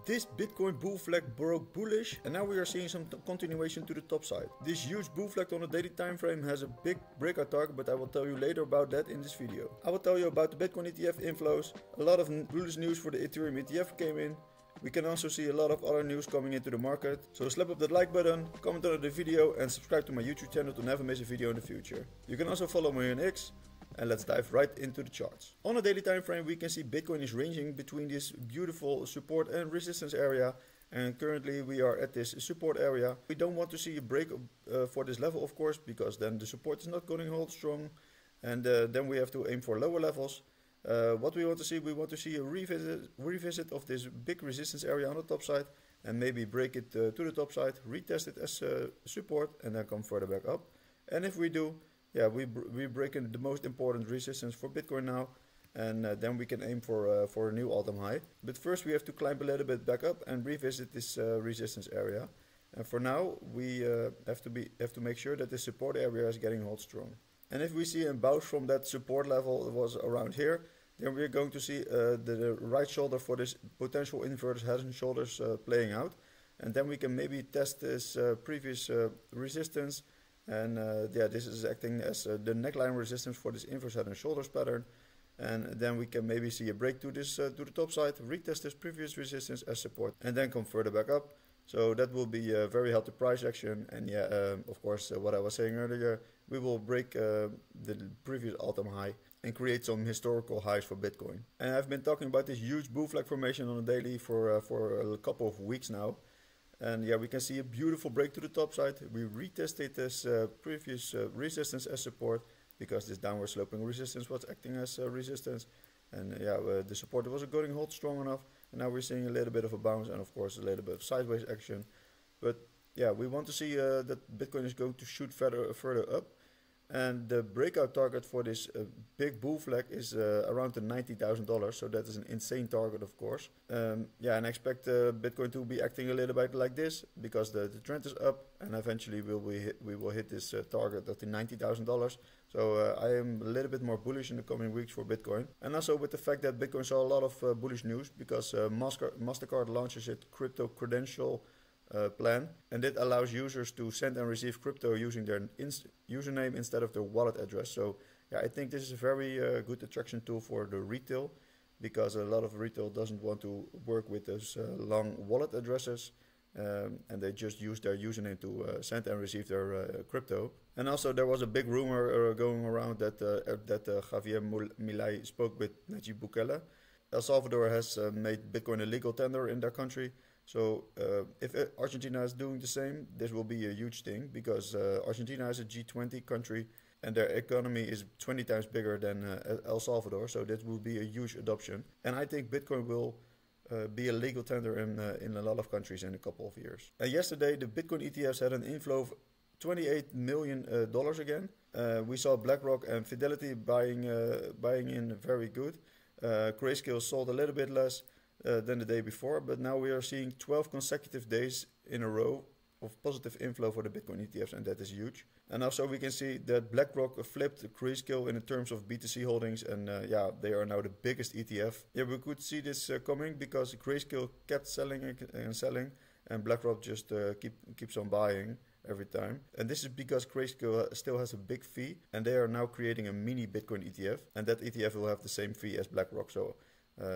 This Bitcoin bull flag broke bullish, and now we are seeing some continuation to the top side. This huge bull flag on a daily time frame has a big breakout target, but I will tell you later about that in this video. I will tell you about the Bitcoin ETF inflows. A lot of bullish news for the Ethereum ETF came in. We can also see a lot of other news coming into the market. So slap up that like button, comment on the video and subscribe to my YouTube channel to never miss a video in the future. You can also follow me on X, and let's dive right into the charts. On a daily time frame we can see Bitcoin is ranging between this beautiful support and resistance area, and currently we are at this support area. We don't want to see a break for this level, of course, because then the support is not going to hold strong, and then we have to aim for lower levels. What we want to see a revisit of this big resistance area on the top side, and maybe break it to the top side, retest it as support, and then come further back up. And if we do, yeah, we break in the most important resistance for Bitcoin now, and then we can aim for a new all-time high. But first we have to climb a little bit back up and revisit this resistance area. And for now we have to make sure that the support area is getting held strong. And if we see a bounce from that support level, it was around here, then we're going to see the right shoulder for this potential inverted head and shoulders playing out. And then we can maybe test this previous resistance. And yeah, this is acting as the neckline resistance for this inverse head and shoulders pattern. And then we can maybe see a break to this to the top side, retest this previous resistance as support, and then come further back up. So that will be a very healthy price action. And yeah, of course, what I was saying earlier, we will break the previous all-time high and create some historical highs for Bitcoin. And I've been talking about this huge bull flag formation on a daily for a couple of weeks now. And yeah, we can see a beautiful break to the top side. We retested this previous resistance as support, because this downward sloping resistance was acting as resistance. And yeah, the support wasn't going to hold strong enough. And now we're seeing a little bit of a bounce and of course a little bit of sideways action. But yeah, we want to see that Bitcoin is going to shoot further up. And the breakout target for this big bull flag is around the $90,000. So that is an insane target, of course. Yeah, and I expect Bitcoin to be acting a little bit like this, because the trend is up, and eventually we will hit this target of the $90,000. So I am a little bit more bullish in the coming weeks for Bitcoin. And also with the fact that Bitcoin saw a lot of bullish news, because MasterCard launches its crypto credential plan, and it allows users to send and receive crypto using their username instead of their wallet address. So yeah, I think this is a very good attraction tool for the retail, because a lot of retail doesn't want to work with those long wallet addresses, and they just use their username to send and receive their crypto. And also there was a big rumor going around that Javier Milei spoke with Nayib Bukele. El Salvador has made Bitcoin a legal tender in their country. So if Argentina is doing the same, this will be a huge thing, because Argentina is a G20 country and their economy is 20 times bigger than El Salvador. So that will be a huge adoption. And I think Bitcoin will be a legal tender in a lot of countries in a couple of years. And yesterday the Bitcoin ETFs had an inflow of $28 million again. We saw BlackRock and Fidelity buying in very good. Grayscale sold a little bit less than the day before, but now we are seeing 12 consecutive days in a row of positive inflow for the Bitcoin ETFs, and that is huge. And also we can see that BlackRock flipped Grayscale in terms of BTC holdings, and yeah, they are now the biggest ETF. Yeah, we could see this coming, because Grayscale kept selling and selling, and BlackRock just keeps on buying every time. And this is because Grayscale still has a big fee, and they are now creating a mini Bitcoin ETF, and that ETF will have the same fee as BlackRock. So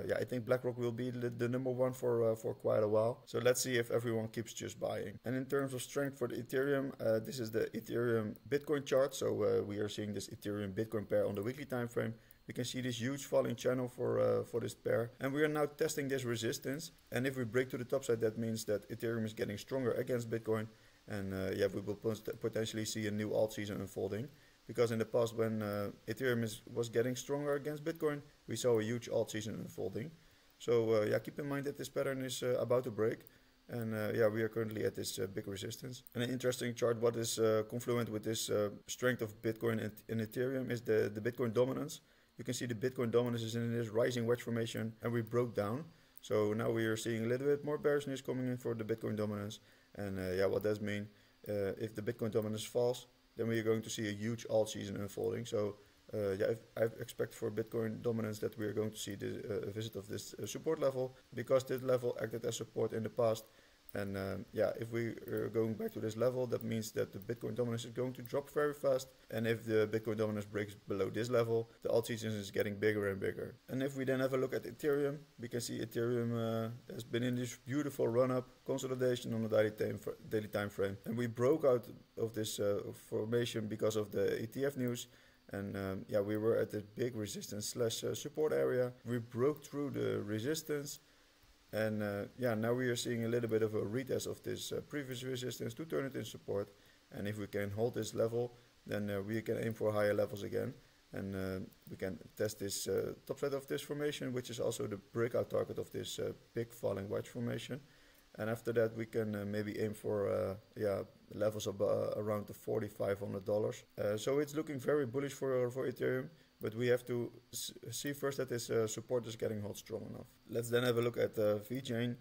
yeah, I think BlackRock will be the number one for quite a while. So let's see if everyone keeps just buying. And in terms of strength for the Ethereum, this is the Ethereum Bitcoin chart. So we are seeing this Ethereum Bitcoin pair on the weekly time frame. We can see this huge falling channel for this pair, and we are now testing this resistance. And if we break to the top side, that means that Ethereum is getting stronger against Bitcoin, and yeah, we will potentially see a new Altseason unfolding. Because in the past, when Ethereum was getting stronger against Bitcoin, we saw a huge Altseason unfolding. So yeah, keep in mind that this pattern is about to break. And yeah, we are currently at this big resistance. And an interesting chart, what is confluent with this strength of Bitcoin and Ethereum, is the Bitcoin dominance. You can see the Bitcoin dominance is in this rising wedge formation, and we broke down. So now we are seeing a little bit more bearishness coming in for the Bitcoin dominance. And yeah, what does mean? If the Bitcoin dominance falls, then we are going to see a huge alt season unfolding. So I expect for Bitcoin dominance that we are going to see a visit of this support level, because this level acted as support in the past. And if we are going back to this level, that means that the Bitcoin dominance is going to drop very fast. And if the Bitcoin dominance breaks below this level, the Altseason is getting bigger and bigger. And if we then have a look at Ethereum, we can see Ethereum has been in this beautiful run-up consolidation on the daily time frame. And we broke out of this formation because of the ETF news. And we were at this big resistance / support area. We broke through the resistance. And now we are seeing a little bit of a retest of this previous resistance to turn it in support. And if we can hold this level, then we can aim for higher levels again. And we can test this top side of this formation, which is also the breakout target of this big falling wedge formation. And after that, we can maybe aim for levels of around the $4,500. So it's looking very bullish for Ethereum. But we have to see first that this support is getting held strong enough. Let's then have a look at VeChain.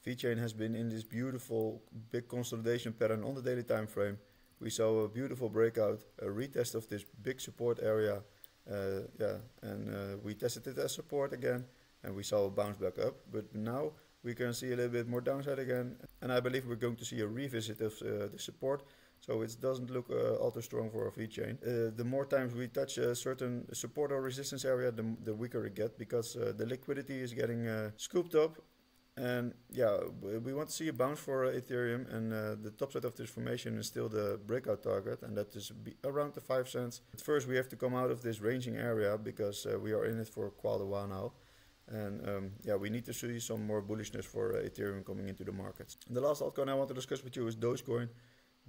VeChain has been in this beautiful big consolidation pattern on the daily time frame. We saw a beautiful breakout, a retest of this big support area. We tested it as support again, and we saw a bounce back up. But now we can see a little bit more downside again. And I believe we're going to see a revisit of the support. So it doesn't look all too strong for VeChain. The more times we touch a certain support or resistance area, the weaker it gets, because the liquidity is getting scooped up. And we want to see a bounce for Ethereum, and the top side of this formation is still the breakout target, and that is around the 5 cents. But first we have to come out of this ranging area, because we are in it for quite a while now. And we need to see some more bullishness for Ethereum coming into the markets. And the last altcoin I want to discuss with you is DogeCoin.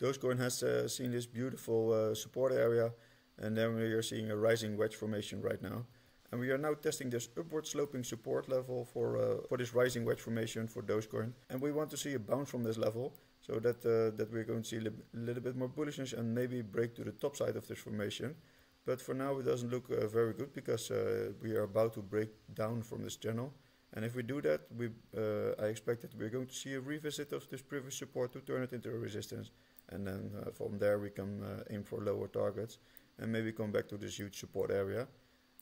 DogeCoin has seen this beautiful support area, and then we are seeing a rising wedge formation right now. And we are now testing this upward sloping support level for this rising wedge formation for DogeCoin. And we want to see a bounce from this level, so that we're going to see a little bit more bullishness and maybe break to the top side of this formation. But for now it doesn't look very good, because we are about to break down from this channel. And if we do that, I expect that we're going to see a revisit of this previous support to turn it into a resistance. And then from there we can aim for lower targets and maybe come back to this huge support area.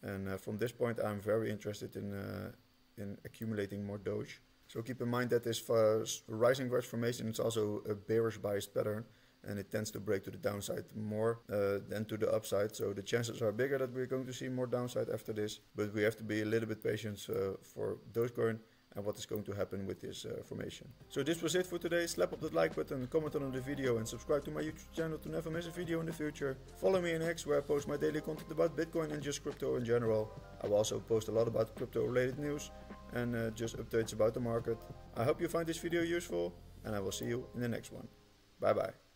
And from this point I'm very interested in accumulating more Doge. So keep in mind that this rising wedge formation is also a bearish biased pattern, and it tends to break to the downside more than to the upside. So the chances are bigger that we're going to see more downside after this. But we have to be a little bit patient for DogeCoin and what is going to happen with this formation. So this was it for today. Slap up that like button, comment on the video, and subscribe to my YouTube channel to never miss a video in the future. Follow me on X, where I post my daily content about Bitcoin and just crypto in general. I will also post a lot about crypto related news and just updates about the market. I hope you find this video useful, and I will see you in the next one. Bye bye.